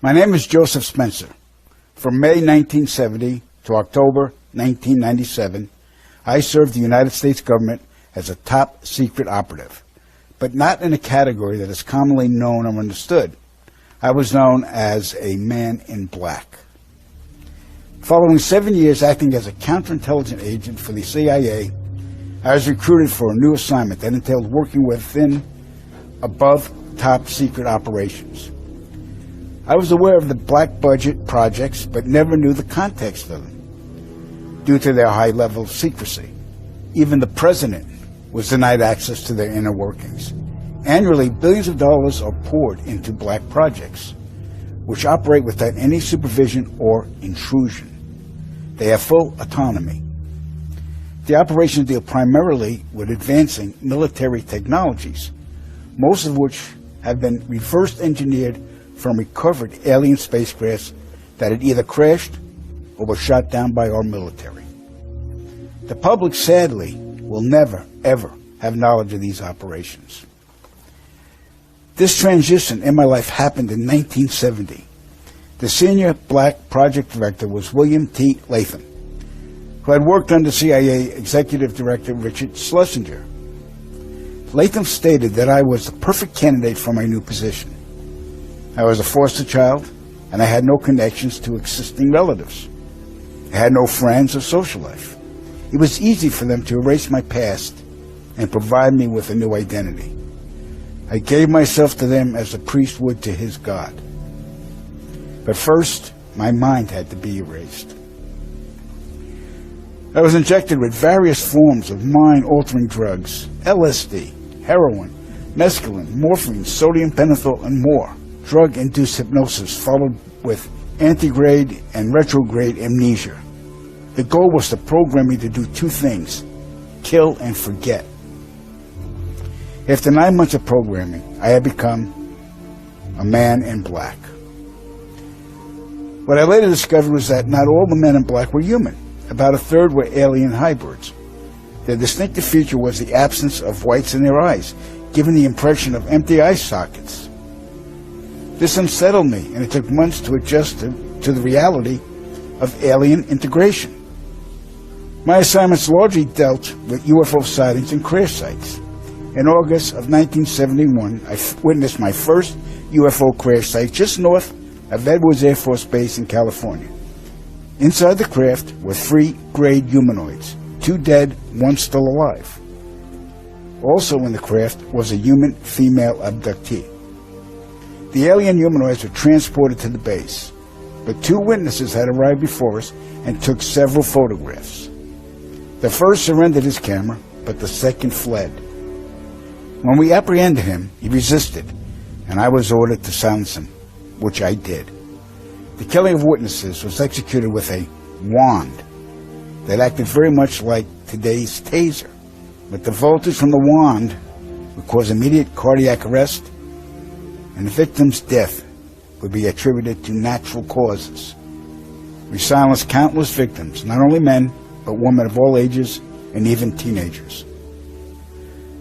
My name is Joseph Spencer. From May 1970 to October 1997, I served the United States government as a top secret operative, but not in a category that is commonly known or understood. I was known as a man in black. Following 7 years acting as a counterintelligence agent for the CIA, I was recruited for a new assignment that entailed working within above top secret operations. I was aware of the black budget projects, but never knew the context of them due to their high level of secrecy. Even the president was denied access to their inner workings. Annually, billions of dollars are poured into black projects, which operate without any supervision or intrusion. They have full autonomy. The operations deal primarily with advancing military technologies, most of which have been reverse engineered from recovered alien spacecrafts that had either crashed or were shot down by our military. The public, sadly, will never, ever have knowledge of these operations. This transition in my life happened in 1970. The senior black project director was William T. Latham, who had worked under CIA Executive Director Richard Schlesinger. Latham stated that I was the perfect candidate for my new position. I was a foster child, and I had no connections to existing relatives. I had no friends or social life. It was easy for them to erase my past and provide me with a new identity. I gave myself to them as a priest would to his God. But first, my mind had to be erased. I was injected with various forms of mind-altering drugs, LSD, heroin, mescaline, morphine, sodium pentothal, and more. Drug-induced hypnosis followed with antegrade and retrograde amnesia. The goal was to program me to do two things: kill and forget. After 9 months of programming, I had become a man in black. What I later discovered was that not all the men in black were human. About a third were alien hybrids. Their distinctive feature was the absence of whites in their eyes, giving the impression of empty eye sockets. This unsettled me, and it took months to adjust to the reality of alien integration. My assignments largely dealt with UFO sightings and crash sites. In August of 1971, I witnessed my first UFO crash site just north of Edwards Air Force Base in California. Inside the craft were 3 grayed humanoids, 2 dead, 1 still alive. Also in the craft was a human female abductee. The alien humanoids were transported to the base, but 2 witnesses had arrived before us and took several photographs. The first surrendered his camera, but the second fled. When we apprehended him, he resisted, and I was ordered to silence him, which I did. The killing of witnesses was executed with a wand that acted very much like today's taser, but the voltage from the wand would cause immediate cardiac arrest, and the victim's death would be attributed to natural causes. We silenced countless victims, not only men, but women of all ages and even teenagers.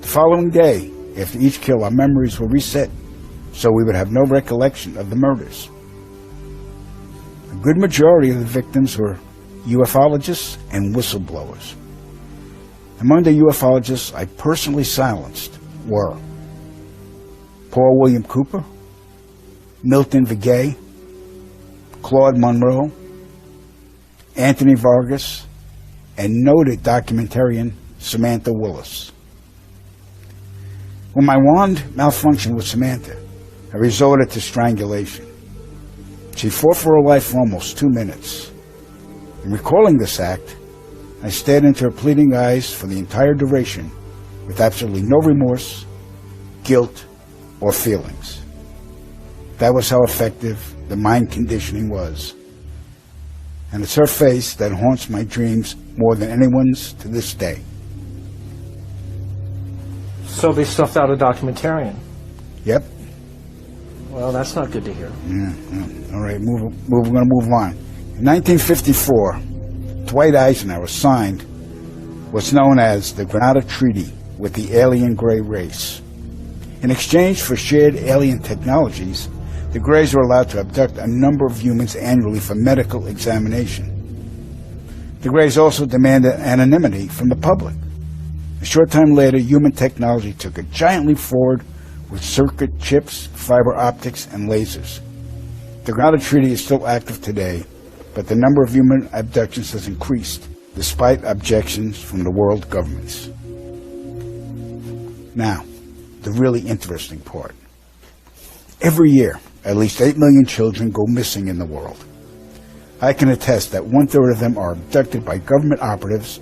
The following day, after each kill, our memories were reset, so we would have no recollection of the murders. A good majority of the victims were ufologists and whistleblowers. Among the ufologists I personally silenced were Paul William Cooper, Milton Vigay, Claude Monroe, Anthony Vargas, and noted documentarian Samantha Willis. When my wand malfunctioned with Samantha, I resorted to strangulation. She fought for her life for almost 2 minutes. In recalling this act, I stared into her pleading eyes for the entire duration with absolutely no remorse, guilt, or feelings. That was how effective the mind conditioning was. And it's her face that haunts my dreams more than anyone's to this day. So they stuffed out a documentarian? Yep. Well, that's not good to hear. Yeah. All right, we're going to move on. In 1954, Dwight Eisenhower signed what's known as the Granada Treaty with the alien gray race. In exchange for shared alien technologies, The Greys were allowed to abduct a number of humans annually for medical examination. The Greys also demanded anonymity from the public. A short time later, human technology took a giant leap forward with circuit chips, fiber optics, and lasers. The grounded treaty is still active today, but the number of human abductions has increased, despite objections from the world governments. Now, the really interesting part. Every year, at least 8 million children go missing in the world. I can attest that 1/3 of them are abducted by government operatives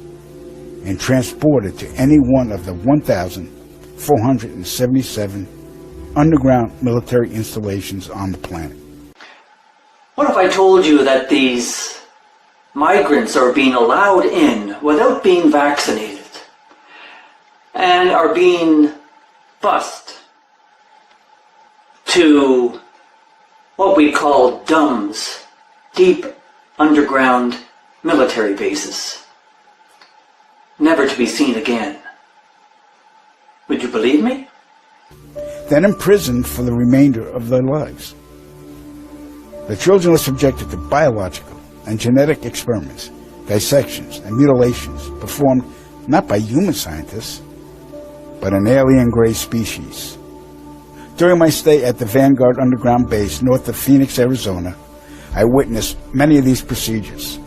and transported to any one of the 1,477 underground military installations on the planet. What if I told you that these migrants are being allowed in without being vaccinated and are being bused to what we call DUMBs, deep underground military bases, never to be seen again? Would you believe me? Then imprisoned for the remainder of their lives. The children are subjected to biological and genetic experiments, dissections, and mutilations performed not by human scientists, but an alien gray species. During my stay at the Vanguard Underground Base north of Phoenix, Arizona, I witnessed many of these procedures.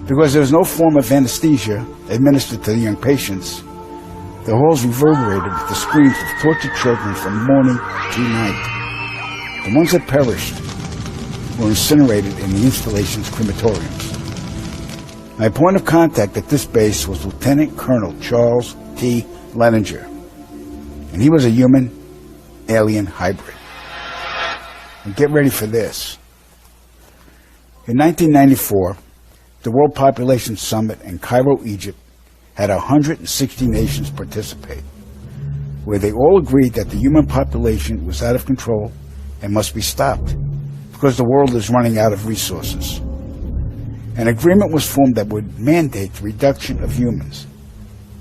Because there was no form of anesthesia administered to the young patients, the halls reverberated with the screams of tortured children from morning to night. The ones that perished were incinerated in the installation's crematoriums. My point of contact at this base was Lieutenant Colonel Charles T. Leninger, and he was a human-alien hybrid. And get ready for this. In 1994, the World Population Summit in Cairo, Egypt, had 160 nations participate, where they all agreed that the human population was out of control and must be stopped because the world is running out of resources. An agreement was formed that would mandate the reduction of humans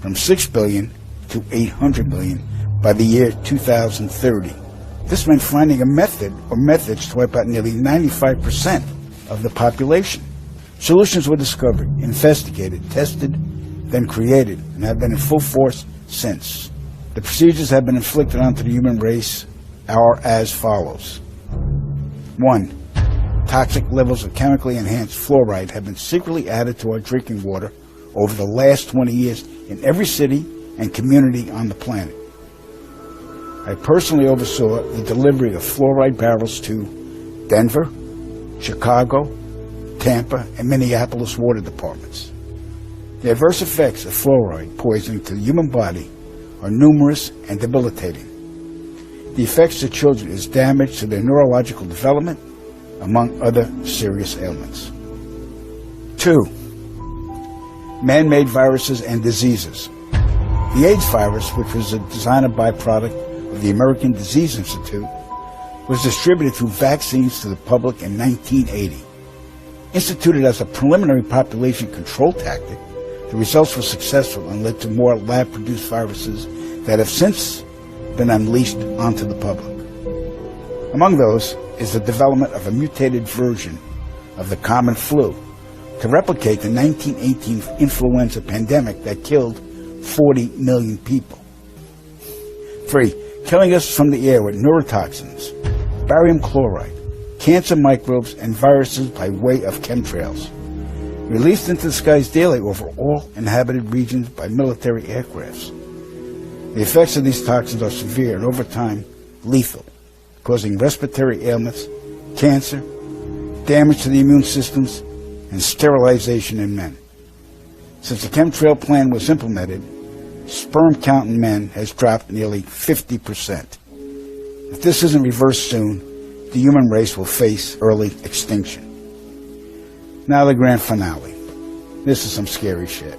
from 6 billion to 800 million by the year 2030. This meant finding a method or methods to wipe out nearly 95% of the population. Solutions were discovered, investigated, tested, then created, and have been in full force since. The procedures have been inflicted onto the human race are as follows. 1. Toxic levels of chemically enhanced fluoride have been secretly added to our drinking water over the last 20 years in every city and community on the planet. I personally oversaw the delivery of fluoride barrels to Denver, Chicago, Tampa, and Minneapolis water departments. The adverse effects of fluoride poisoning to the human body are numerous and debilitating. The effects to children is damage to their neurological development, among other serious ailments. 2. Man-made viruses and diseases. The AIDS virus, which was a designer byproduct of the American Disease Institute, was distributed through vaccines to the public in 1980. Instituted as a preliminary population control tactic, the results were successful and led to more lab-produced viruses that have since been unleashed onto the public. Among those is the development of a mutated version of the common flu to replicate the 1918 influenza pandemic that killed 40 million people. 3. Killing us from the air with neurotoxins, barium chloride, cancer microbes, and viruses by way of chemtrails, released into the skies daily over all inhabited regions by military aircrafts. The effects of these toxins are severe and over time lethal, causing respiratory ailments, cancer, damage to the immune systems, and sterilization in men. Since the chemtrail plan was implemented, sperm count in men has dropped nearly 50%. If this isn't reversed soon, the human race will face early extinction. Now the grand finale. This is some scary shit.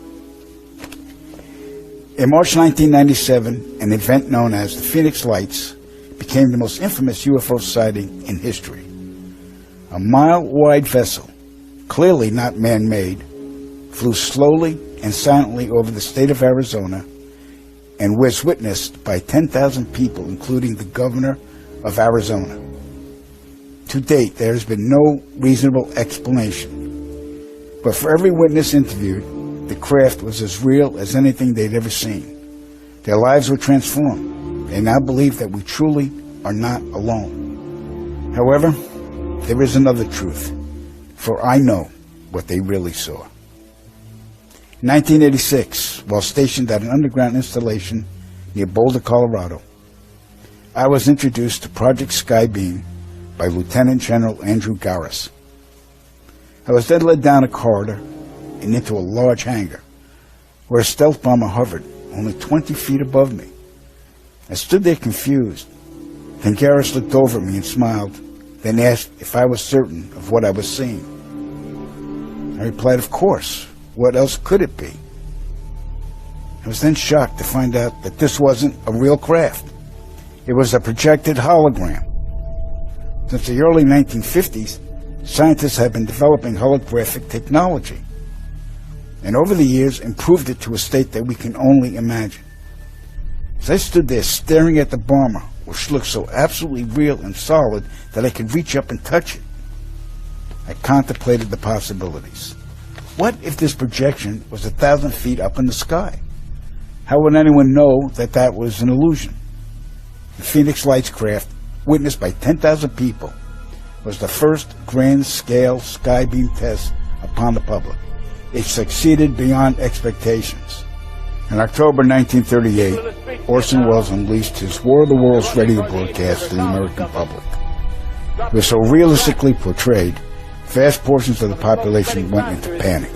In March 1997, an event known as the Phoenix Lights became the most infamous UFO sighting in history. A mile-wide vessel, clearly not man-made, flew slowly and silently over the state of Arizona and was witnessed by 10,000 people, including the governor of Arizona. To date, there has been no reasonable explanation. But for every witness interviewed, the craft was as real as anything they'd ever seen. Their lives were transformed. They now believe that we truly are not alone. However, there is another truth, for I know what they really saw. In 1986, while stationed at an underground installation near Boulder, Colorado, I was introduced to Project Skybeam by Lieutenant General Andrew Garris. I was then led down a corridor and into a large hangar, where a stealth bomber hovered only 20 feet above me. I stood there confused. Then Garris looked over at me and smiled, then asked if I was certain of what I was seeing. I replied, of course. What else could it be? I was then shocked to find out that this wasn't a real craft. It was a projected hologram. Since the early 1950s, scientists have been developing holographic technology, and over the years improved it to a state that we can only imagine. As I stood there staring at the bomber, which looked so absolutely real and solid that I could reach up and touch it, I contemplated the possibilities. What if this projection was 1,000 feet up in the sky? How would anyone know that that was an illusion? The Phoenix Lights craft, witnessed by 10,000 people, was the first grand-scale skybeam test upon the public. It succeeded beyond expectations. In October 1938, Orson Welles unleashed his War of the Worlds radio broadcast to the American public. It was so realistically portrayed, vast portions of the population went into panic.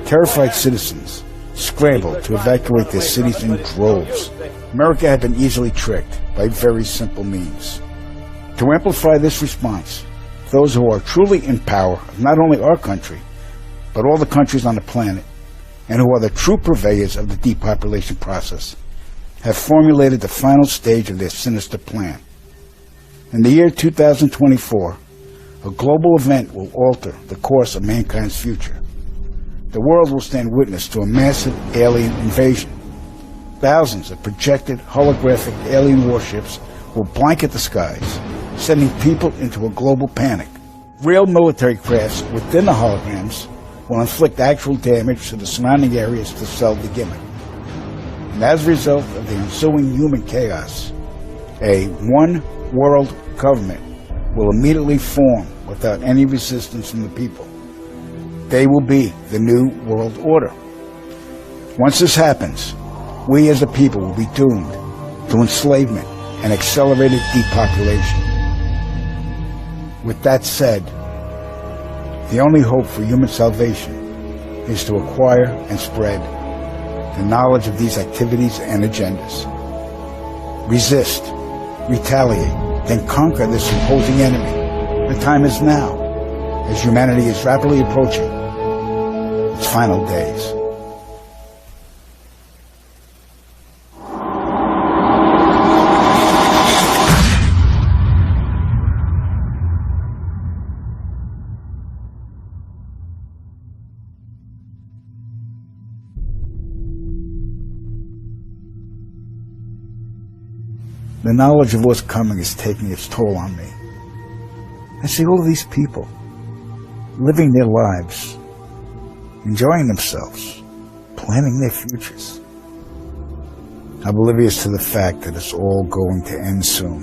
Terrified citizens scrambled to evacuate their cities in droves. America had been easily tricked by very simple means. To amplify this response, those who are truly in power of not only our country, but all the countries on the planet, and who are the true purveyors of the depopulation process, have formulated the final stage of their sinister plan. In the year 2024, a global event will alter the course of mankind's future. The world will stand witness to a massive alien invasion. Thousands of projected holographic alien warships will blanket the skies, sending people into a global panic. Real military crafts within the holograms will inflict actual damage to the surrounding areas to sell the gimmick. And as a result of the ensuing human chaos, a one-world government will immediately form without any resistance from the people. They will be the new world order. Once this happens, we as a people will be doomed to enslavement and accelerated depopulation. With that said, the only hope for human salvation is to acquire and spread the knowledge of these activities and agendas. Resist, retaliate, then conquer this imposing enemy. The time is now, as humanity is rapidly approaching its final days. The knowledge of what's coming is taking its toll on me. I see all of these people living their lives, enjoying themselves, planning their futures, oblivious to the fact that it's all going to end soon.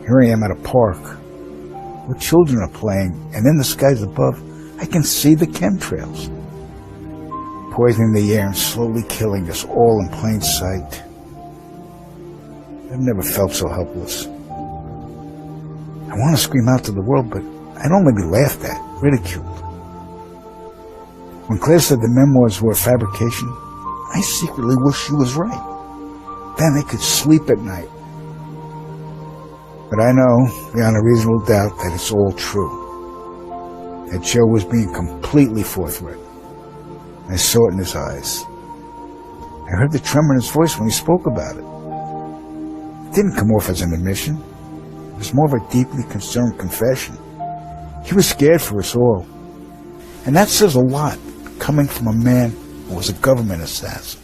Here I am at a park where children are playing, and in the skies above, I can see the chemtrails, poisoning the air and slowly killing us all in plain sight. I've never felt so helpless. I want to scream out to the world, but I'd only be laughed at, ridiculed. When Claire said the memoirs were a fabrication, I secretly wished she was right. Then I could sleep at night. But I know, beyond a reasonable doubt, that it's all true. That Joe was being completely forthright. I saw it in his eyes. I heard the tremor in his voice when he spoke about it. It didn't come off as an admission. It was more of a deeply concerned confession. He was scared for us all. And that says a lot, coming from a man who was a government assassin.